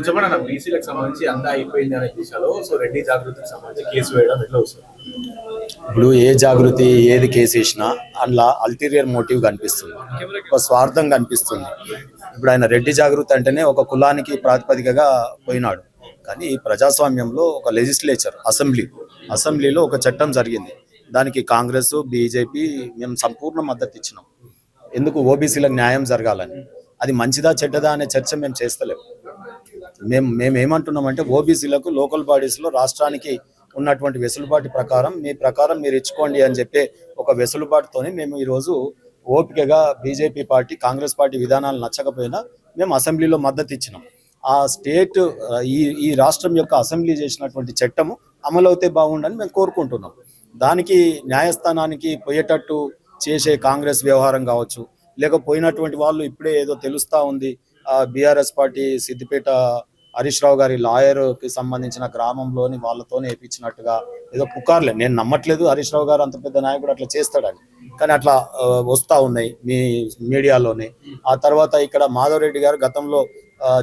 చెప్పండి బీసీలకు సంబంధించి అంతా అయిపోయింది అనే దిశలో సో రెడ్డి జాగృతికి సంబంధించి కేసు వేయడం ఎట్లా వస్తుంది? ఇప్పుడు ఏ జాగృతి ఏది కేసు వేసినా అందులో అల్టీరియర్ మోటివ్ కనిపిస్తుంది, ఒక స్వార్థం కనిపిస్తుంది. ఇప్పుడు ఆయన రెడ్డి జాగృతి అంటేనే ఒక కులానికి ప్రాతిపదికగా పోయినాడు. కానీ ప్రజాస్వామ్యంలో ఒక లెజిస్లేచర్ అసెంబ్లీలో ఒక చట్టం జరిగింది. దానికి కాంగ్రెస్ బీజేపీ మేము సంపూర్ణ మద్దతు ఇచ్చినాం. ఎందుకు? ఓబీసీలకు న్యాయం జరగాలని. అది మంచిదా చెడ్డదా అనే చర్చ మేము చేస్తలేము. మేము ఏమంటున్నామంటే ఓబీసీలకు లోకల్ బాడీస్లో రాష్ట్రానికి ఉన్నటువంటి వెసులుబాటు ప్రకారం మీరు ఇచ్చుకోండి అని చెప్పే ఒక వెసులుబాటుతోనే మేము ఈరోజు ఓపికగా బీజేపీ పార్టీ కాంగ్రెస్ పార్టీ విధానాలు నచ్చకపోయినా మేము అసెంబ్లీలో మద్దతు ఇచ్చినాం. ఆ స్టేట్ ఈ రాష్ట్రం యొక్క అసెంబ్లీ చేసినటువంటి చట్టము అమలవుతే బాగుండని మేము కోరుకుంటున్నాం. దానికి న్యాయస్థానానికి పోయేటట్టు చేసే కాంగ్రెస్ వ్యవహారం కావచ్చు, లేకపోయినటువంటి వాళ్ళు ఇప్పుడే ఏదో తెలుస్తూ ఉంది, బీఆర్ఎస్ పార్టీ సిద్దిపేట హరీష్ రావు గారి లాయర్కి సంబంధించిన గ్రామంలోని వాళ్ళతోనే వేయించినట్టుగా ఏదో పుకార్లే. నేను నమ్మట్లేదు హరీష్ రావు గారు అంత పెద్ద నాయకుడు అట్లా చేస్తాడని, కానీ అట్లా వస్తూ ఉన్నాయి మీ మీడియాలోనే. ఆ తర్వాత ఇక్కడ మాధవ్ రెడ్డి గారు గతంలో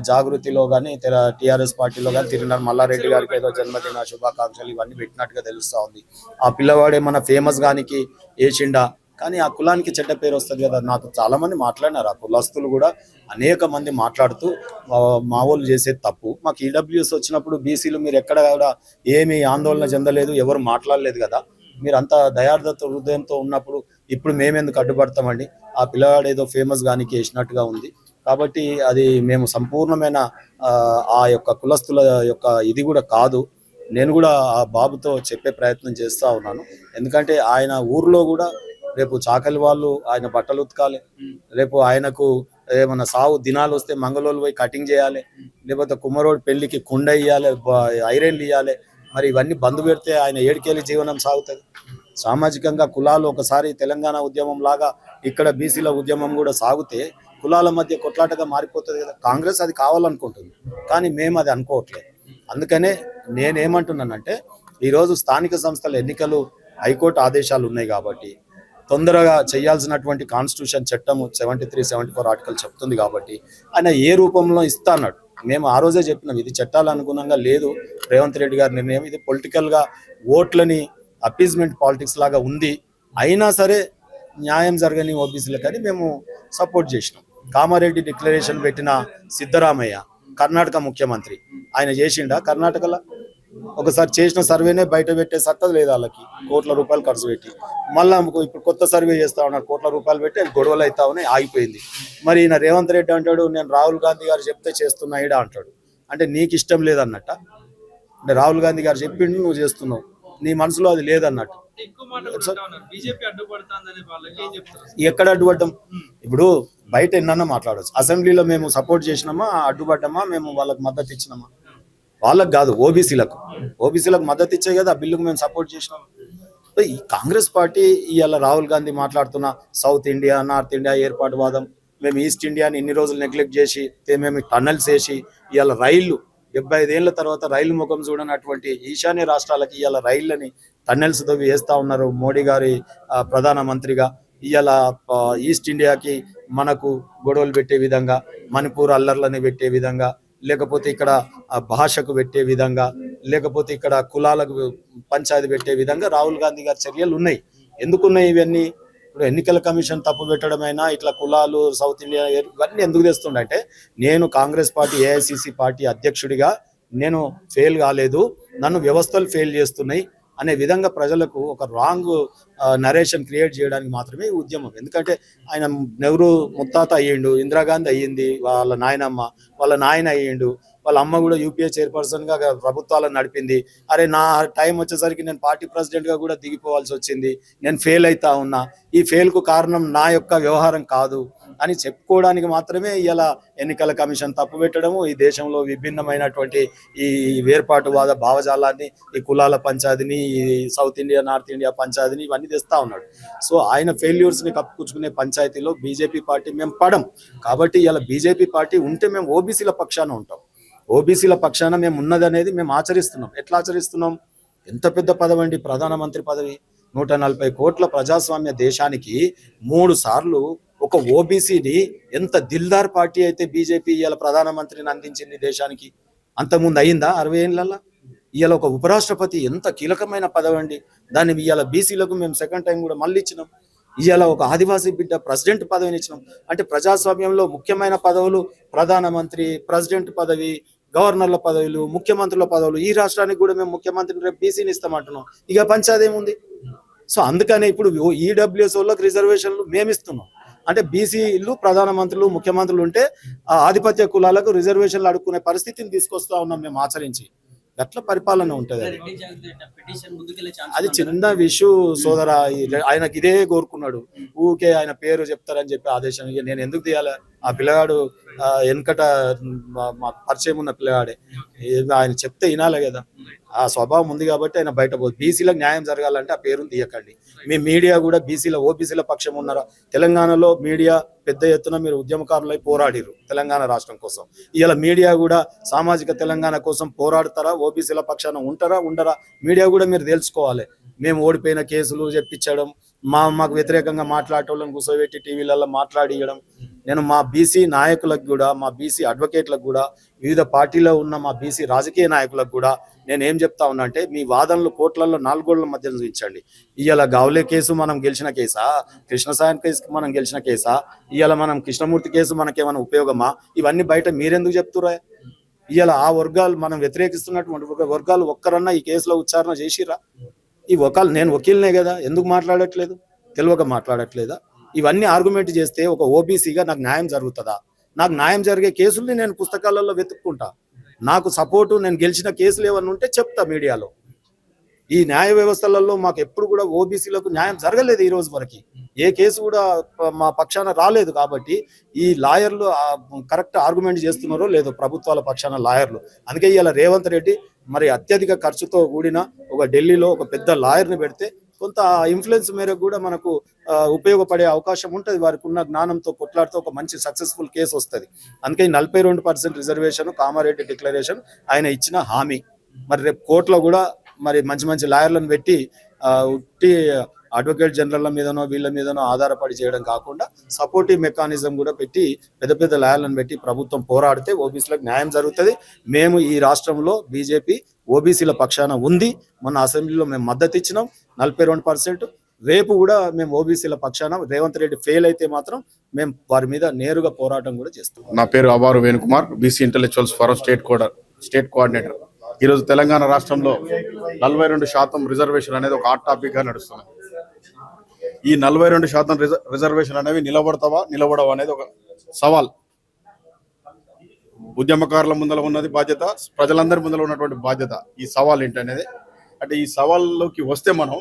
జాగృతిలో కానీ టీఆర్ఎస్ పార్టీలో కానీ తిరిగినారు. మల్లారెడ్డి గారికి ఏదో జన్మదిన శుభాకాంక్షలు ఇవన్నీ పెట్టినట్టుగా తెలుస్తూ ఉంది. ఆ పిల్లవాడే మన ఫేమస్ గానికి ఏషిండా, కానీ ఆ కులానికి చెడ్డ పేరు వస్తుంది కదా. నాకు చాలా మంది మాట్లాడినారు, ఆ కులస్తులు కూడా అనేక మంది మాట్లాడుతూ మా వాళ్ళు చేసేది తప్పు. మాకు ఈడబ్ల్యూఎస్ వచ్చినప్పుడు బీసీలు మీరు ఎక్కడ కూడా ఏమీ ఆందోళన చెందలేదు, ఎవరు మాట్లాడలేదు కదా. మీరు అంత దయార్థత హృదయంతో ఉన్నప్పుడు ఇప్పుడు మేమెందుకు అడ్డుపడతామండి? ఆ పిల్లవాడు ఏదో ఫేమస్ గానికి వేసినట్టుగా ఉంది. కాబట్టి అది మేము సంపూర్ణమైన ఆ యొక్క కులస్తుల యొక్క ఇది కూడా కాదు. నేను కూడా ఆ బాబుతో చెప్పే ప్రయత్నం చేస్తూ ఉన్నాను. ఎందుకంటే ఆయన ఊర్లో కూడా రేపు చాకలి వాళ్ళు ఆయన బట్టలు ఉతకాలి, రేపు ఆయనకు ఏమన్నా సావు దినాలు వస్తే మంగళోళ్ళు పోయి కటింగ్ చేయాలి, లేకపోతే కుమ్మరోడు పెళ్లికి కుండ ఇవ్వాలి, ఐరన్లు ఇవ్వాలి. మరి ఇవన్నీ బంద్ పెడితే ఆయన ఏడుకేళ్ళి జీవనం సాగుతుంది. సామాజికంగా కులాలు ఒకసారి తెలంగాణ ఉద్యమం లాగా ఇక్కడ బీసీల ఉద్యమం కూడా సాగితే కులాల మధ్య కొట్లాటగా మారిపోతుంది కదా. కాంగ్రెస్ అది కావాలనుకుంటుంది, కానీ మేము అది అనుకోవట్లేదు. అందుకనే నేనేమంటున్నానంటే ఈరోజు స్థానిక సంస్థల ఎన్నికలు హైకోర్టు ఆదేశాలు ఉన్నాయి కాబట్టి తొందరగా చేయాల్సినటువంటి కాన్స్టిట్యూషన్ చట్టము 73, 74 ఆర్టికల్ చెప్తుంది కాబట్టి ఆయన ఏ రూపంలో ఇస్తా అన్నాడు. మేము ఆ రోజే చెప్పినాం, ఇది చట్టాల అనుగుణంగా లేదు రేవంత్ రెడ్డి గారి నిర్ణయం, ఇది పొలిటికల్గా ఓట్లని అపీజ్మెంట్ పాలిటిక్స్ లాగా ఉంది, అయినా సరే న్యాయం జరగని ఓబీసీలకు అని మేము సపోర్ట్ చేసినాం. కామారెడ్డి డిక్లరేషన్ పెట్టిన సిద్ధరామయ్య కర్ణాటక ముఖ్యమంత్రి, ఆయన చేసిండా కర్ణాటకలో? ఒకసారి చేసిన సర్వేనే బయట పెట్టే సత్తా లేదు వాళ్ళకి, కోట్ల రూపాయలు ఖర్చు పెట్టి. మళ్ళీ ఇప్పుడు కొత్త సర్వే చేస్తా ఉన్నారు, కోట్ల రూపాయలు పెట్టి గొడవలు అవుతా ఉన్నాయి, ఆగిపోయింది. మరి ఈయన రేవంత్ రెడ్డి అంటాడు నేను రాహుల్ గాంధీ గారు చెప్తే చేస్తున్నా ఈడ అంటాడు. అంటే నీకు ఇష్టం లేదన్నట్ట? అంటే రాహుల్ గాంధీ గారు చెప్పిండు నువ్వు చేస్తున్నావు, నీ మనసులో అది లేదన్నట్టు. ఎక్కడ అడ్డుపడ్డం? ఇప్పుడు బయట ఎన్నన్నా మాట్లాడచ్చు, అసెంబ్లీలో మేము సపోర్ట్ చేసినామా, అడ్డుపడ్డామా, మేము వాళ్ళకి మద్దతు ఇచ్చినామా? వాళ్ళకు కాదు, ఓబీసీలకు మద్దతు ఇచ్చే కదా ఆ బిల్లుకు మేము సపోర్ట్ చేసినాం. ఈ కాంగ్రెస్ పార్టీ ఇవాళ రాహుల్ గాంధీ మాట్లాడుతున్న సౌత్ ఇండియా నార్త్ ఇండియా ఏర్పాటు వాదం, మేము ఈస్ట్ ఇండియాని ఇన్ని రోజులు నెగ్లెక్ట్ చేసి మేము టన్నల్స్ వేసి ఇవాళ రైళ్లు 75 ఏళ్ల తర్వాత రైలు ముఖం చూడనటువంటి ఈశాన్య రాష్ట్రాలకి ఇవాళ రైళ్ళని టన్నెల్స్ తవ్వి వేస్తూ ఉన్నారు మోడీ గారి ప్రధానమంత్రిగా. ఇవాళ ఈస్ట్ ఇండియాకి మనకు గొడవలు పెట్టే విధంగా, మణిపూర్ అల్లర్లని పెట్టే విధంగా, లేకపోతే ఇక్కడ భాషకు పెట్టే విధంగా, లేకపోతే ఇక్కడ కులాలకు పంచాయతీ పెట్టే విధంగా రాహుల్ గాంధీ గారి చర్యలు ఉన్నాయి. ఎందుకున్నాయి ఇవన్నీ? ఇప్పుడు ఎన్నికల కమిషన్ తప్పు పెట్టడమైనా ఇట్లా కులాలు సౌత్ ఇండియా ఇవన్నీ ఎందుకు తెస్తుండే? నేను కాంగ్రెస్ పార్టీ ఏఐసిసి పార్టీ అధ్యక్షుడిగా నేను ఫెయిల్ కాలేదు, నన్ను వ్యవస్థలు ఫెయిల్ చేస్తున్నాయి అనే విధంగా ప్రజలకు ఒక రాంగ్ నరేషన్ క్రియేట్ చేయడానికి మాత్రమే ఈ ఉద్యమం. ఎందుకంటే ఆయన నెహ్రూ ముత్తాత అయ్యిండు, ఇందిరాగాంధీ అయ్యింది వాళ్ళ నాయనమ్మ, వాళ్ళ నాయన అయ్యిండు, వాళ్ళ అమ్మ కూడా యూపీఏ చైర్పర్సన్గా ప్రభుత్వాలను నడిపింది. అరే నా టైం వచ్చేసరికి నేను పార్టీ ప్రెసిడెంట్గా కూడా దిగిపోవాల్సి వచ్చింది, నేను ఫెయిల్ అవుతా ఉన్నా, ఈ ఫెయిల్కు కారణం నా యొక్క వ్యవహారం కాదు అని చెప్పుకోవడానికి మాత్రమే ఇలా ఎన్నికల కమిషన్ తప్పు పెట్టడము, ఈ దేశంలో విభిన్నమైనటువంటి ఈ వేర్పాటువాద భావజాలాన్ని, ఈ కులాల పంచాయతీని, ఈ సౌత్ ఇండియా నార్త్ ఇండియా పంచాయతీని ఇవన్నీ తెస్తా ఉన్నాడు. సో ఆయన ఫెయిల్యూర్స్ని కప్పుకునే పంచాయతీలో బీజేపీ పార్టీ మేము పడం. కాబట్టి ఇలా బీజేపీ పార్టీ ఉంటే మేము ఓబీసీల పక్షాన ఉంటాం, ఓబీసీల పక్షాన మేము ఉన్నదనేది మేము ఆచరిస్తున్నాం. ఎట్లా ఆచరిస్తున్నాం? ఎంత పెద్ద పదవి అండి ప్రధానమంత్రి పదవి, 140 కోట్ల ప్రజాస్వామ్య దేశానికి 3 సార్లు ఒక ఓబీసీని ఎంత దిల్దార్ పార్టీ అయితే బీజేపీ ఇవాళ ప్రధానమంత్రిని అందించింది దేశానికి, అంతకుముందు అయిందా 60 ఏళ్ళల్లో? ఇవాళ ఒక ఉపరాష్ట్రపతి ఎంత కీలకమైన పదవి అండి. దాన్ని ఇవాళ బీసీలకు మేము సెకండ్ టైం కూడా మళ్ళీ ఇచ్చినాం. ఇవాళ ఒక ఆదివాసీ బిడ్డ ప్రెసిడెంట్ పదవిని ఇచ్చినాం. అంటే ప్రజాస్వామ్యంలో ముఖ్యమైన పదవులు ప్రధానమంత్రి, ప్రెసిడెంట్ పదవి, గవర్నర్ల పదవులు, ముఖ్యమంత్రుల పదవులు, ఈ రాష్ట్రానికి కూడా మేము ముఖ్యమంత్రిని రేపు బీసీని ఇస్తామంటున్నాం. ఇక పంచాదేముంది? సో అందుకనే ఇప్పుడు ఈడబ్ల్యూఎస్ వాళ్ళకి రిజర్వేషన్లు మేము ఇస్తున్నాం. అంటే బీసీలు ప్రధానమంత్రులు, ముఖ్యమంత్రులు ఉంటే ఆ ఆధిపత్య కులాలకు రిజర్వేషన్లు అడుక్కునే పరిస్థితిని తీసుకొస్తా ఉన్నాం మేము ఆచరించి. గట్ల పరిపాలన ఉంటది. అది చిన్న విషయం సోదరా. ఆయనకి ఇదే కోరుకున్నాడు. ఊకే ఆయన పేరు చెప్తారని చెప్పి ఆదేశం. ఇక నేను ఎందుకు తీయాలి? ఆ పిల్లగాడు వెనకట మా పరిచయం ఉన్న పిల్లగాడే. ఆయన చెప్తే వినాలి కదా. ఆ స్వభావం ఉంది కాబట్టి ఆయన బయట పోదు. బీసీలకు న్యాయం జరగాలంటే ఆ పేరును తీయకండి. మీ మీడియా కూడా ఓబీసీల పక్షం ఉన్నారా? తెలంగాణలో మీడియా పెద్ద ఎత్తున మీరు ఉద్యమకారులై పోరాడిరు తెలంగాణ రాష్ట్రం కోసం. ఇవాళ మీడియా కూడా సామాజిక తెలంగాణ కోసం పోరాడతారా? ఓబీసీల పక్షాన ఉంటారా ఉండరా? మీడియా కూడా మీరు తెలుసుకోవాలి. మేము ఓడిపోయిన కేసులు చెప్పించడం, మాకు వ్యతిరేకంగా మాట్లాడేటోళ్ళని కూర్చోబెట్టి టీవీలలో మాట్లాడియడం. నేను మా బీసీ నాయకులకు కూడా, మా బీసీ అడ్వకేట్లకు కూడా, వివిధ పార్టీలో ఉన్న మా బీసీ రాజకీయ నాయకులకు కూడా నేను ఏం చెప్తా ఉన్నా అంటే, మీ వాదనలు కోట్లలో 4 గోళ్ల మధ్య చూపించండి. ఇవాళ గావ్లే కేసు మనం గెలిచిన కేసా? కృష్ణసాయం కేసు మనం గెలిచిన కేసా? ఇవాళ మనం కృష్ణమూర్తి కేసు మనకేమైనా ఉపయోగమా? ఇవన్నీ బయట మీరెందుకు చెప్తురా? ఇవాళ ఆ వర్గాలు మనం వ్యతిరేకిస్తున్నటువంటి వర్గాలు ఒక్కరన్నా ఈ కేసులో ఉచ్చారణ చేసిరా? ఈ నేను వకీల్నే కదా, ఎందుకు మాట్లాడట్లేదు? తెలియక మాట్లాడట్లేదా? ఇవన్నీ ఆర్గ్యుమెంట్ చేస్తే ఒక ఓబీసీగా నాకు న్యాయం జరుగుతుందా? నాకు న్యాయం జరిగే కేసుల్ని నేను పుస్తకాలలో వెతుక్కుంటా. నాకు సపోర్టు నేను గెలిచిన కేసులు ఏమన్నా ఉంటే చెప్తా మీడియాలో. ఈ న్యాయ వ్యవస్థలలో మాకు ఎప్పుడు కూడా ఓబీసీలకు న్యాయం జరగలేదు ఈ రోజు వరకు. ఏ కేసు కూడా మా పక్షాన రాలేదు. కాబట్టి ఈ లాయర్లు కరెక్ట్ ఆర్గ్యుమెంట్ చేస్తున్నారో లేదో ప్రభుత్వాల పక్షాన లాయర్లు. అందుకే ఇలా రేవంత్ రెడ్డి మరి అత్యధిక ఖర్చుతో కూడిన ఒక ఢిల్లీలో ఒక పెద్ద లాయర్ని పెడితే కొంత ఇన్ఫ్లుయెన్స్ మేరకు కూడా మనకు ఉపయోగపడే అవకాశం ఉంటుంది. వారికి ఉన్న జ్ఞానంతో కొట్లాడితే ఒక మంచి సక్సెస్ఫుల్ కేసు వస్తుంది. అందుకే 42% రిజర్వేషన్ కామారెడ్డి డిక్లరేషన్ ఆయన ఇచ్చిన హామీ. మరి రేపు కోర్టులో కూడా మరి మంచి లాయర్లను పెట్టి ఉట్టి అడ్వకేట్ జనరల్ మీదనో వీళ్ళ మీదనో ఆధారపడి చేయడం కాకుండా సపోర్టివ్ మెకానిజం కూడా పెట్టి పెద్ద లాయర్లను పెట్టి ప్రభుత్వం పోరాడితే ఓబీసీలకు న్యాయం జరుగుతుంది. మేము ఈ రాష్ట్రంలో బీజేపీ ఓబీసీల పక్షాన ఉంది. మొన్న అసెంబ్లీలో మేము మద్దతు ఇచ్చినాం 42%. రేపు కూడా మేము ఓబీసీల పక్షాన రేవంత్ రెడ్డి ఫెయిల్ అయితే మాత్రం మేము వారి మీద నేరుగా పోరాటం కూడా చేస్తాం. నా పేరు Avaru Venukumar, BC intellectuals forum state coordinator. ఈరోజు తెలంగాణ రాష్ట్రంలో 42% రిజర్వేషన్ అనేది ఒక హాట్ టాపిక్ గా నడుస్తుంది. ఈ 42% రిజర్వేషన్ అనేవి నిలబడవా అనేది ఒక సవాల్. ఉద్యమకారుల ముందర ఉన్నది బాధ్యత, ప్రజలందరి ముందర ఉన్నటువంటి బాధ్యత. ఈ సవాల్ ఏంటనేది అంటే ఈ సవాల్లోకి వస్తే మనం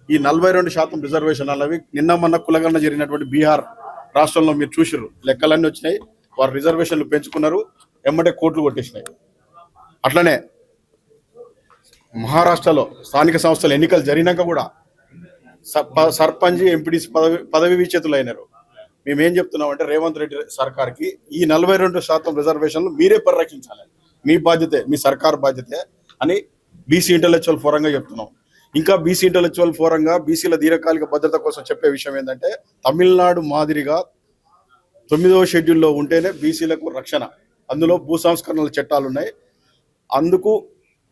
ఈ 42% రిజర్వేషన్ అనేవి నిన్న మొన్న కులగన్న జరిగినటువంటి బీహార్ రాష్ట్రంలో మీరు చూసిర్రు, లెక్కలన్నీ వచ్చినాయి. వారు రిజర్వేషన్లు పెంచుకున్నారు, ఎమ్మటే కోట్లు కొట్టేసినాయి. అట్లనే మహారాష్ట్రలో స్థానిక సంస్థల ఎన్నికలు జరిగినాక కూడా సర్పంచ్ ఎంపీడీసీ పదవి విచ్చేతులు అయినారు. మేమేం చెప్తున్నామంటే రేవంత్ రెడ్డి సర్కార్కి ఈ 42% రిజర్వేషన్లు మీరే పరిరక్షించాలి, మీ బాధ్యతే, మీ సర్కార్ బాధ్యతే అని బీసీ ఇంటెలెక్చువల్ ఫోరంగా చెప్తున్నాం. ఇంకా బీసీ ఇంటెలెక్చువల్ ఫోరంగా బీసీల దీర్ఘకాలిక భద్రత కోసం చెప్పే విషయం ఏంటంటే, తమిళనాడు మాదిరిగా 9వ షెడ్యూల్లో ఉంటేనే బీసీలకు రక్షణ. అందులో భూ సంస్కరణల చట్టాలు ఉన్నాయి. అందుకు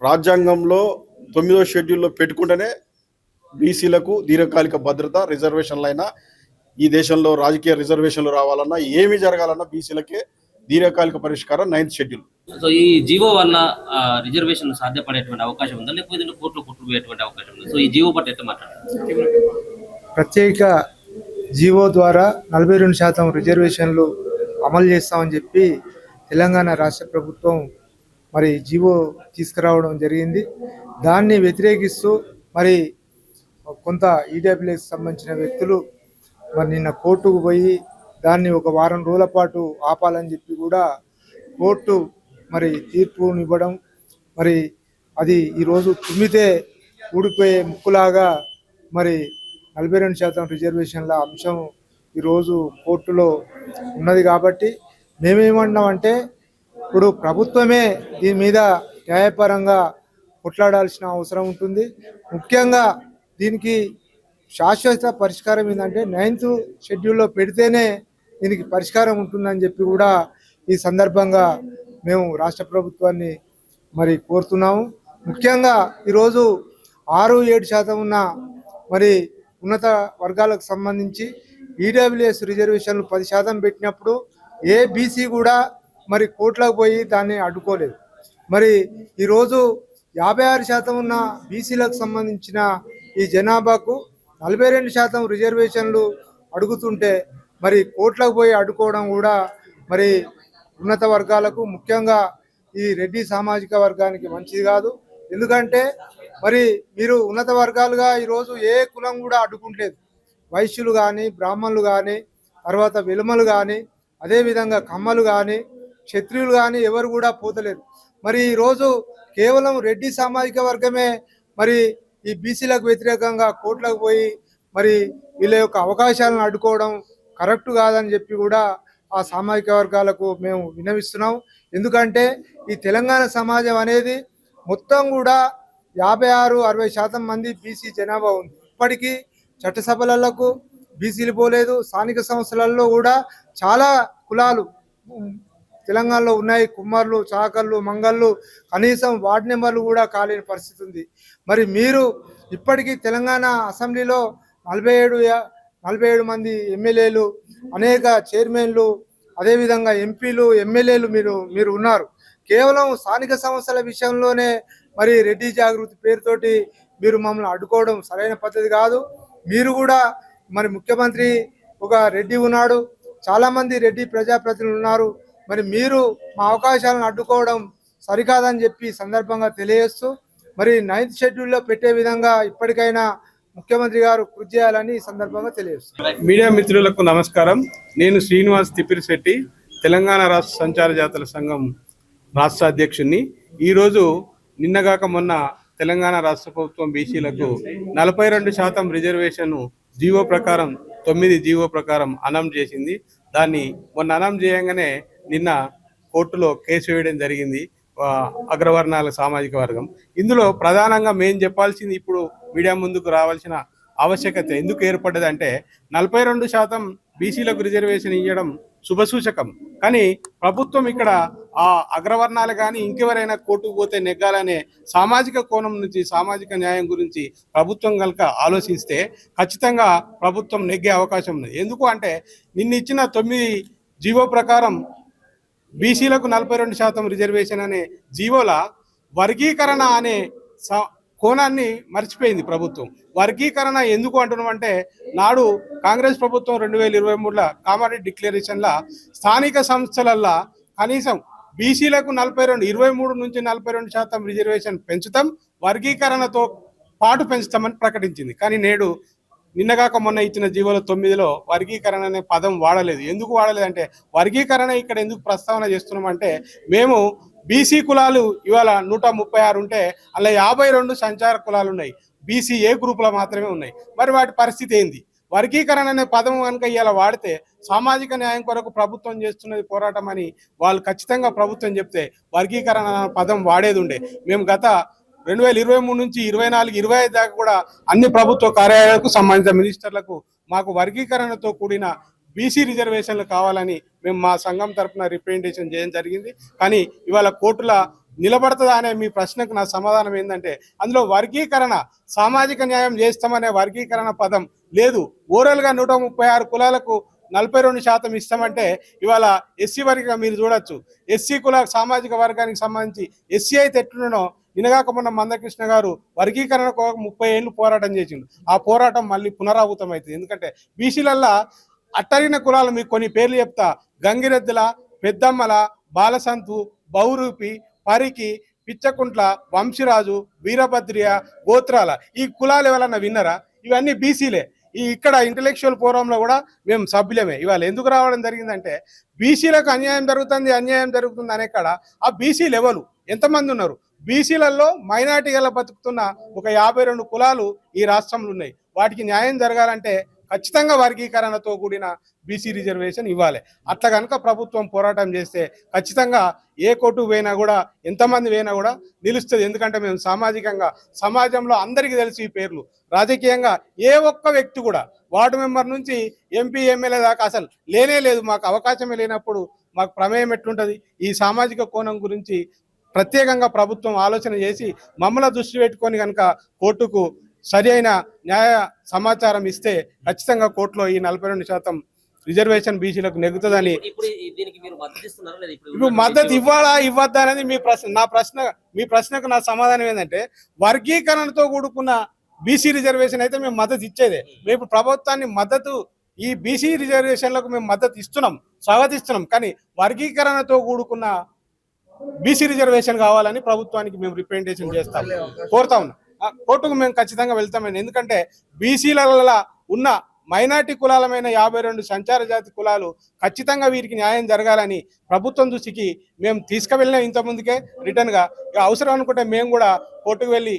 రాజ్యాంగంలో 9వ షెడ్యూల్లో పెట్టుకుంటేనే బీసీలకు దీర్ఘకాలిక భద్రత, రిజర్వేషన్లు అయినా ఈ దేశంలో రాజకీయ రిజర్వేషన్లు రావాలన్నా ఏమి జరగాలన్నా బీసీలకే దీర్ఘకాలిక పరిష్కారం 9th షెడ్యూల్. సో ఈ జీవో వల్ల రిజర్వేషన్ సాధ్యపడేటువంటి అవకాశం ఉందా, లేకపోతే కోర్టులో పోయేటువంటి అవకాశం ఉందా? సో ఈ జీవో పట్ల ఎట్లా మాట్లాడారు? ప్రత్యేక జీవో ద్వారా 42% రిజర్వేషన్లు అమలు చేస్తామని చెప్పి తెలంగాణ రాష్ట్ర ప్రభుత్వం మరి జీవో తీసుకురావడం జరిగింది. దాన్ని వ్యతిరేకిస్తూ మరి కొంత ఈడబ్ల్యూఎస్ సంబంధించిన వ్యక్తులు మరి నిన్న కోర్టుకు పోయి దాన్ని ఒక వారం రోజుల పాటు ఆపాలని చెప్పి కూడా కోర్టు మరి తీర్పునివ్వడం, మరి అది ఈరోజు తుమ్మితే ఊడిపోయే ముక్కులాగా మరి 42% రిజర్వేషన్ల అంశం ఈరోజు కోర్టులో ఉన్నది. కాబట్టి మేమేమన్నామంటే, ఇప్పుడు ప్రభుత్వమే దీని మీద న్యాయపరంగా కొట్లాడాల్సిన అవసరం ఉంటుంది. ముఖ్యంగా దీనికి శాశ్వత పరిష్కారం ఏంటంటే 9th షెడ్యూల్లో పెడితేనే దీనికి పరిష్కారం ఉంటుందని చెప్పి కూడా ఈ సందర్భంగా మేము రాష్ట్ర ప్రభుత్వాన్ని మరి కోరుతున్నాము. ముఖ్యంగా ఈరోజు 6-7% ఉన్న మరి ఉన్నత వర్గాలకు సంబంధించి ఈడబ్ల్యూఎస్ రిజర్వేషన్లు 10% పెట్టినప్పుడు ఏ బీసీ కూడా మరి కోట్లకు పోయి దాన్ని అడ్డుకోలేదు. మరి ఈరోజు 56% ఉన్న బీసీలకు సంబంధించిన ఈ జనాభాకు 42% రిజర్వేషన్లు అడుగుతుంటే మరి కోట్లకు పోయి అడ్డుకోవడం కూడా మరి ఉన్నత వర్గాలకు ముఖ్యంగా ఈ రెడ్డి సామాజిక వర్గానికి మంచిది కాదు. ఎందుకంటే మరి మీరు ఉన్నత వర్గాలుగా ఈరోజు ఏ కులం కూడా అడ్డుకుంటలేదు. వైశ్యులు కానీ, బ్రాహ్మణులు కానీ, తర్వాత వెలుమలు కానీ, అదేవిధంగా కమ్మలు కానీ, క్షత్రియులు కానీ ఎవరు కూడా పోతలేరు. మరి ఈరోజు కేవలం రెడ్డి సామాజిక వర్గమే మరి ఈ బీసీలకు వ్యతిరేకంగా కోట్లకు పోయి మరి వీళ్ళ యొక్క అవకాశాలను అడ్డుకోవడం కరెక్ట్ కాదని చెప్పి కూడా ఆ సామాజిక వర్గాలకు మేము విన్నవిస్తున్నాం. ఎందుకంటే ఈ తెలంగాణ సమాజం అనేది మొత్తం కూడా 56-60% మంది బీసీ జనాభా ఉంది. ఇప్పటికీ చట్టసభలకు బీసీలు పోలేదు. స్థానిక సంస్థలలో కూడా చాలా కులాలు తెలంగాణలో ఉన్నాయి. కుమ్మర్లు, చాకళ్ళు, మంగళ్ళు, కనీసం వార్డు నెంబర్లు కూడా కాలేని పరిస్థితి ఉంది. మరి మీరు ఇప్పటికీ తెలంగాణ అసెంబ్లీలో 47 మంది ఎమ్మెల్యేలు, అనేక చైర్మన్లు, అదేవిధంగా ఎంపీలు, ఎమ్మెల్యేలు మీరు ఉన్నారు. కేవలం స్థానిక సంస్థల విషయంలోనే మరి రెడ్డి జాగృతి పేరుతోటి మీరు మమ్మల్ని అడ్డుకోవడం సరైన పద్ధతి కాదు. మీరు కూడా మరి ముఖ్యమంత్రి ఒక రెడ్డి ఉన్నాడు, చాలామంది రెడ్డి ప్రజాప్రతినిధులు ఉన్నారు. మరి మీరు మా అవకాశాలను అడ్డుకోవడం సరికాదని చెప్పి సందర్భంగా తెలియజేస్తూ మరి 9th షెడ్యూల్లో పెట్టే విధంగా ఇప్పటికైనా ముఖ్యమంత్రి గారు కృషి చేయాలని ఈ సందర్భంగా తెలియజేస్తున్నారు. మీడియా మిత్రులకు నమస్కారం. నేను శ్రీనివాస్ తిప్పిరిశెట్టి, తెలంగాణ రాష్ట్ర సంచార జాతర సంఘం రాష్ట్ర అధ్యక్షుడిని. ఈరోజు నిన్నగాక మొన్న తెలంగాణ రాష్ట్ర ప్రభుత్వం బీసీలకు 42% రిజర్వేషన్ జీవో ప్రకారం 9 జీవో ప్రకారం అనౌన్స్ చేసింది. దాన్ని మొన్న అనౌన్స్ చేయగానే నిన్న కోర్టులో కేసు వేయడం జరిగింది అగ్రవర్ణాల సామాజిక వర్గం. ఇందులో ప్రధానంగా మేము చెప్పాల్సింది, ఇప్పుడు మీడియా ముందుకు రావాల్సిన ఆవశ్యకత ఎందుకు ఏర్పడ్డదంటే 42% బీసీలకు రిజర్వేషన్ ఇవ్వడం శుభసూచకం. కానీ ప్రభుత్వం ఇక్కడ ఆ అగ్రవర్ణాలు కానీ ఇంకెవరైనా కోర్టుకు పోతే నెగ్గాలనే సామాజిక కోణం నుంచి, సామాజిక న్యాయం గురించి ప్రభుత్వం కనుక ఆలోచిస్తే ఖచ్చితంగా ప్రభుత్వం నెగ్గే అవకాశం ఉంది. ఎందుకు అంటే నిన్న ఇచ్చిన 9 జీవో ప్రకారం బీసీలకు 42% రిజర్వేషన్ అనే జీవోల వర్గీకరణ అనే కోణాన్ని మర్చిపోయింది ప్రభుత్వం. వర్గీకరణ ఎందుకు అంటున్నామంటే, నాడు కాంగ్రెస్ ప్రభుత్వం 2023లో కామారెడ్డి డిక్లరేషన్ల స్థానిక సంస్థలల్లో కనీసం బీసీలకు 23 నుంచి 42% రిజర్వేషన్ పెంచుతాం, వర్గీకరణతో పాటు పెంచుతామని ప్రకటించింది. కానీ నేడు నిన్నగాక మొన్న ఇచ్చిన జీవోల 9లో వర్గీకరణ అనే పదం వాడలేదు. ఎందుకు వాడలేదంటే, వర్గీకరణ ఇక్కడ ఎందుకు ప్రస్తావన చేస్తున్నామంటే, మేము బీసీ కులాలు ఇవాళ 136 ఉంటే అలా 52 సంచార కులాలు ఉన్నాయి. బీసీ ఏ గ్రూపులో మాత్రమే ఉన్నాయి. మరి వాటి పరిస్థితి ఏంది? వర్గీకరణ అనే పదం కనుక ఇలా వాడితే సామాజిక న్యాయం కొరకు ప్రభుత్వం చేస్తున్నది పోరాటం అని వాళ్ళు ఖచ్చితంగా ప్రభుత్వం చెప్తే వర్గీకరణ అనే పదం వాడేది ఉండే. మేము గత 2023 నుంచి 24-25 దాకా కూడా అన్ని ప్రభుత్వ కార్యాలయాలకు సంబంధించిన మినిస్టర్లకు మాకు వర్గీకరణతో కూడిన బీసీ రిజర్వేషన్లు కావాలని మేము మా సంఘం తరఫున రిప్రజెంటేషన్ చేయడం జరిగింది. కానీ ఇవాళ కోర్టుల నిలబడుతుందా అనే మీ ప్రశ్నకు నా సమాధానం ఏంటంటే, అందులో వర్గీకరణ, సామాజిక న్యాయం చేస్తామనే వర్గీకరణ పదం లేదు. ఓవరాల్గా 136 కులాలకు 42% ఇస్తామంటే ఇవాళ ఎస్సీ వర్గంగా మీరు చూడొచ్చు. ఎస్సీ కుల సామాజిక వర్గానికి సంబంధించి ఎస్సీ అయితే ఎట్లున్నానో, నిన్నగాక మొన్న మందకృష్ణ గారు వర్గీకరణకు 30 ఏళ్ళు పోరాటం చేసిండు. ఆ పోరాటం మళ్ళీ పునరావృతం అవుతుంది. ఎందుకంటే బీసీలల్లా అట్టరిన కులాలు మీకు కొన్ని పేర్లు చెప్తా: గంగిరెద్దుల, పెద్దమ్మల, బాలసంతు, బౌరూపి, పరికి, పిచ్చకుంట్ల, వంశీరాజు, వీరభద్రియ, గోత్రాల ఈ కులాలు ఎవరన్నా విన్నరా? ఇవన్నీ బీసీలే. ఇక్కడ ఇంటలెక్చువల్ ఫోరంలో కూడా మేము సభ్యులమే. ఇవాళ ఎందుకు రావడం జరిగిందంటే, బీసీలకు అన్యాయం జరుగుతుంది అనే కాడ ఆ బీసీ లెవెల్ ఎంతమంది ఉన్నారు? బీసీలలో మైనార్టీగా బతుకుతున్న ఒక 52 కులాలు ఈ రాష్ట్రంలో ఉన్నాయి. వాటికి న్యాయం జరగాలంటే ఖచ్చితంగా వర్గీకరణతో కూడిన బీసీ రిజర్వేషన్ ఇవ్వాలి. అట్లా కనుక ప్రభుత్వం పోరాటం చేస్తే ఖచ్చితంగా ఏ కోర్టు పోయినా కూడా, ఎంతమంది పోయినా కూడా నిలుస్తుంది. ఎందుకంటే మేము సామాజికంగా సమాజంలో అందరికీ తెలుసు ఈ పేర్లు. రాజకీయంగా ఏ ఒక్క వ్యక్తి కూడా వార్డు మెంబర్ నుంచి ఎంపీ ఎమ్మెల్యే దాకా అసలు లేనే లేదు. మాకు అవకాశమే లేనప్పుడు మాకు ప్రమేయం ఎట్లుంటుంది? ఈ సామాజిక కోణం గురించి ప్రత్యేకంగా ప్రభుత్వం ఆలోచన చేసి మమ్మల్ని దృష్టి పెట్టుకొని కనుక కోర్టుకు సరి అయిన న్యాయ సమాచారం ఇస్తే ఖచ్చితంగా కోర్టులో ఈ 42% రిజర్వేషన్ బీసీలకు నెగ్గుతుందని. ఇప్పుడు దీనికి మీరు మద్దతు ఇస్తున్నారా లేదా? ఇప్పుడు మద్దతు ఇవ్వాలా ఇవ్వద్దా అనేది మీ ప్రశ్నకు నా సమాధానం ఏంటంటే, వర్గీకరణతో కూడుకున్న బీసీ రిజర్వేషన్ అయితే మేము మద్దతు ఇచ్చేదే. మేము ఇప్పుడు ప్రభుత్వాన్ని ఈ బీసీ రిజర్వేషన్లకు మేము మద్దతు ఇస్తున్నాం, స్వాగతిస్తున్నాం. కానీ వర్గీకరణతో కూడుకున్న బీసీ రిజర్వేషన్ కావాలని ప్రభుత్వానికి మేము రిప్రజెంటేషన్ చేస్తాం, కోరుతా ఉన్నాం. కోర్టుకు మేము ఖచ్చితంగా వెళ్తామని. ఎందుకంటే బీసీలలో ఉన్న మైనార్టీ కులాలమైన 52 సంచార జాతి కులాలు ఖచ్చితంగా వీరికి న్యాయం జరగాలని ప్రభుత్వం దృష్టికి మేము తీసుకువెళ్ళినాం. ఇంతకుముందుకే రిటర్న్గా అవసరం అనుకుంటే మేము కూడా కోర్టుకు వెళ్ళి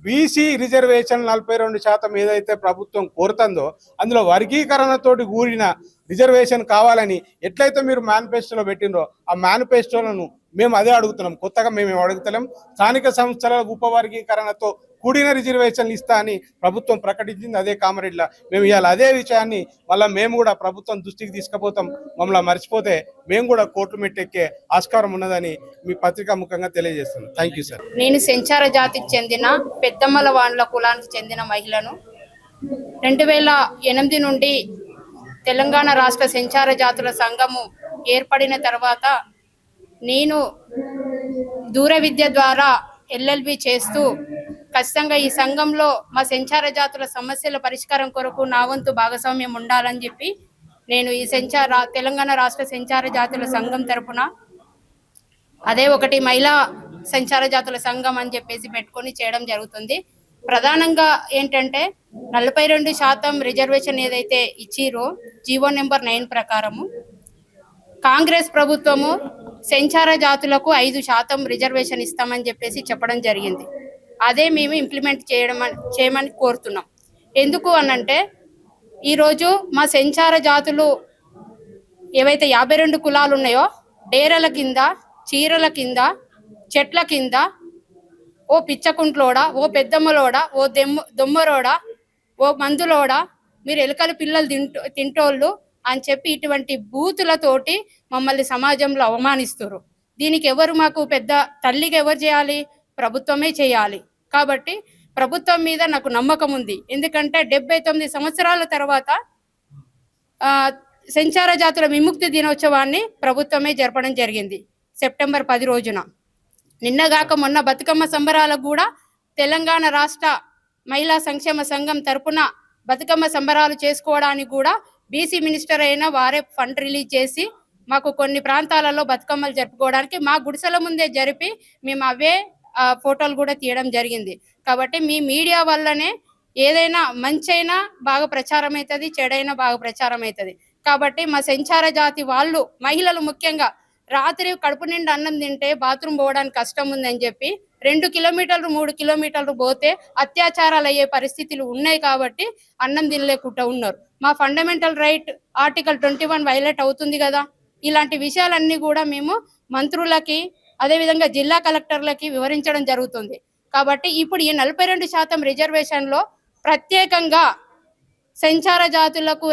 బీసీ రిజర్వేషన్ 42% ఏదైతే ప్రభుత్వం కోరుతుందో అందులో వర్గీకరణతోటి కూడిన రిజర్వేషన్ కావాలని ఎట్లయితే మీరు మేనిఫెస్టోలో పెట్టినరో ఆ మేనిఫెస్టోలను మేము అదే అడుగుతున్నాం. కొత్తగా మేము అడుగుతలేం. స్థానిక సంస్థల ఉపవర్గీకరణతో కూడిన రిజర్వేషన్లు ఇస్తా అని ప్రభుత్వం ప్రకటించింది. అదే కామారెడ్డిలో మేము ఇవాళ అదే విషయాన్ని మళ్ళీ మేము కూడా ప్రభుత్వం దృష్టికి తీసుకుపోతాం. మమ్మల్ని మర్చిపోతే మేము కూడా కోర్టు మెట్టెక్కే ఆస్కారం ఉన్నదని మీ పత్రికా ముఖంగా తెలియజేస్తున్నాం. Thank you sir. నేను సెంచార జాతికి చెందిన పెద్దమ్మల వాండ్ల కులానికి చెందిన మహిళను. 2008 నుండి తెలంగాణ రాష్ట్ర సెంచార జాతుల సంఘము ఏర్పడిన తర్వాత నేను దూర విద్య ద్వారా ఎల్ఎల్బి చేస్తూ ఖచ్చితంగా ఈ సంఘంలో మా సెంచార జాతుల సమస్యల పరిష్కారం కొరకు నా వంతు భాగస్వామ్యం ఉండాలని చెప్పి నేను ఈ తెలంగాణ రాష్ట్ర సెంచార జాతుల సంఘం తరపున అదే ఒకటి మహిళా సంచార జాతుల సంఘం అని చెప్పేసి పెట్టుకొని చేయడం జరుగుతుంది. ప్రధానంగా ఏంటంటే 42% రిజర్వేషన్ ఏదైతే ఇచ్చిరో జీవో నెంబర్ 9 ప్రకారము కాంగ్రెస్ ప్రభుత్వము సెంచార జాతులకు 5% రిజర్వేషన్ ఇస్తామని చెప్పేసి చెప్పడం జరిగింది. అదే మేము ఇంప్లిమెంట్ చేయమని కోరుతున్నాం. ఎందుకు అనంటే ఈరోజు మా సెంచార జాతులు ఏవైతే 52 కులాలు ఉన్నాయో డేరల కింద, చీరల కింద, చెట్ల కింద, ఓ పిచ్చకుంట్లోడా, ఓ పెద్దమ్మలోడా, ఓ దొమ్మరోడా, ఓ మందులోడా, మీరు ఎలుకల పిల్లలు తింటోళ్ళు అని చెప్పి ఇటువంటి బూతులతోటి మమ్మల్ని సమాజంలో అవమానిస్తారు. దీనికి ఎవరు మాకు పెద్ద తల్లిగా ఎవరు చేయాలి? ప్రభుత్వమే చేయాలి. కాబట్టి ప్రభుత్వం మీద నాకు నమ్మకం ఉంది. ఎందుకంటే 79 సంవత్సరాల తర్వాత సంచార జాతుల విముక్తి దినోత్సవాన్ని ప్రభుత్వమే జరపడం జరిగింది సెప్టెంబర్ 10 రోజున. నిన్నగాక మొన్న బతుకమ్మ సంబరాలకు కూడా తెలంగాణ రాష్ట్ర మహిళా సంక్షేమ సంఘం తరపున బతుకమ్మ సంబరాలు చేసుకోవడానికి కూడా బీసీ మినిస్టర్ అయిన వారే ఫండ్ రిలీజ్ చేసి మాకు కొన్ని ప్రాంతాలలో బతుకమ్మలు జరుపుకోవడానికి మా గుడిసెల ముందే జరిపి మేము అవే ఫోటోలు కూడా తీయడం జరిగింది. కాబట్టి మీ మీడియా వల్లనే ఏదైనా మంచైనా బాగా ప్రచారం అవుతుంది, చెడైనా బాగా ప్రచారం అవుతుంది. కాబట్టి మా సంచార జాతి వాళ్ళు మహిళలు ముఖ్యంగా రాత్రి కడుపు నిండా అన్నం తింటే బాత్రూమ్ పోవడానికి కష్టం ఉందని చెప్పి 2 కిలోమీటర్లు 3 కిలోమీటర్లు పోతే అత్యాచారాలు అయ్యే పరిస్థితులు ఉన్నాయి. కాబట్టి అన్నం తినలేకుండా ఉన్నారు. మా ఫండమెంటల్ రైట్ ఆర్టికల్ 21 వైలేట్ అవుతుంది కదా. ఇలాంటి విషయాలన్నీ కూడా మేము మంత్రులకి అదేవిధంగా జిల్లా కలెక్టర్లకి వివరించడం జరుగుతుంది. కాబట్టి ఇప్పుడు ఈ 42% రిజర్వేషన్లో ప్రత్యేకంగా సంచార జాతులకు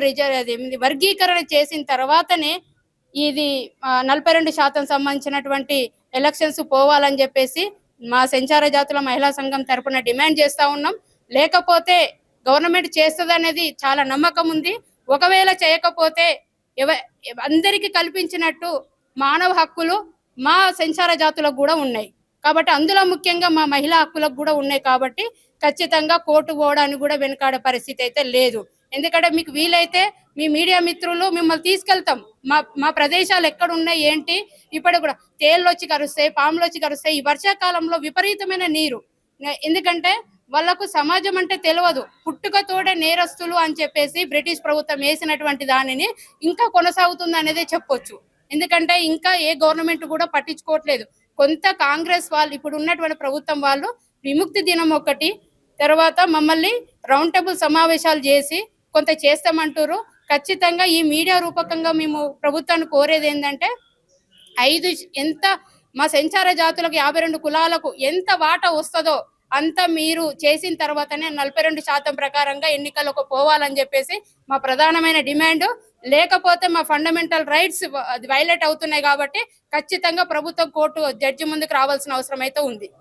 వర్గీకరణ చేసిన తర్వాతనే ఇది 42% సంబంధించినటువంటి ఎలక్షన్స్ పోవాలని చెప్పేసి మా సంచార జాతుల మహిళా సంఘం తరపున డిమాండ్ చేస్తూ ఉన్నాం. లేకపోతే గవర్నమెంట్ చేస్తుంది అనేది చాలా నమ్మకం ఉంది. ఒకవేళ చేయకపోతే అందరికీ కల్పించినట్టు మానవ హక్కులు మా సంచార జాతులకు కూడా ఉన్నాయి. కాబట్టి అందులో ముఖ్యంగా మా మహిళా హక్కులకు కూడా ఉన్నాయి. కాబట్టి ఖచ్చితంగా కోర్టు పోవడానికి కూడా వెనుకాడే పరిస్థితి అయితే లేదు. ఎందుకంటే మీకు వీలైతే మీ మీడియా మిత్రులు మిమ్మల్ని తీసుకెళ్తాం. మా ప్రదేశాలు ఎక్కడ ఉన్నాయి ఏంటి, ఇప్పుడు కూడా తేళ్ళు వచ్చి కరుస్తాయి, పాములు వచ్చి కరుస్తాయి. ఈ వర్షాకాలంలో విపరీతమైన నీరు. ఎందుకంటే వాళ్ళకు సమాజం అంటే తెలియదు. పుట్టుకతోడే నేరస్తులు అని చెప్పేసి బ్రిటిష్ ప్రభుత్వం వేసినటువంటి దానిని ఇంకా కొనసాగుతుంది అనేది చెప్పొచ్చు. ఎందుకంటే ఇంకా ఏ గవర్నమెంట్ కూడా పట్టించుకోవట్లేదు. కొంత కాంగ్రెస్ వాళ్ళు ఇప్పుడు ఉన్నటువంటి ప్రభుత్వం వాళ్ళు విముక్తి దినం ఒకటి తర్వాత మమ్మల్ని రౌండ్ టేబుల్ సమావేశాలు చేసి కొంత చేస్తామంటారు. ఖచ్చితంగా ఈ మీడియా రూపకంగా మేము ప్రభుత్వాన్ని కోరేది ఏంటంటే ఎంత మా సంచార జాతులకు 52 కులాలకు ఎంత వాటా వస్తుందో అంత మీరు చేసిన తర్వాతనే 42% ప్రకారంగా ఎన్నికలకు పోవాలని చెప్పేసి మా ప్రధానమైన డిమాండ్. లేకపోతే మా ఫండమెంటల్ రైట్స్ వైలేట్ అవుతున్నాయి కాబట్టి ఖచ్చితంగా ప్రభుత్వం కోర్టు జడ్జి ముందుకు రావాల్సిన అవసరం అయితే ఉంది.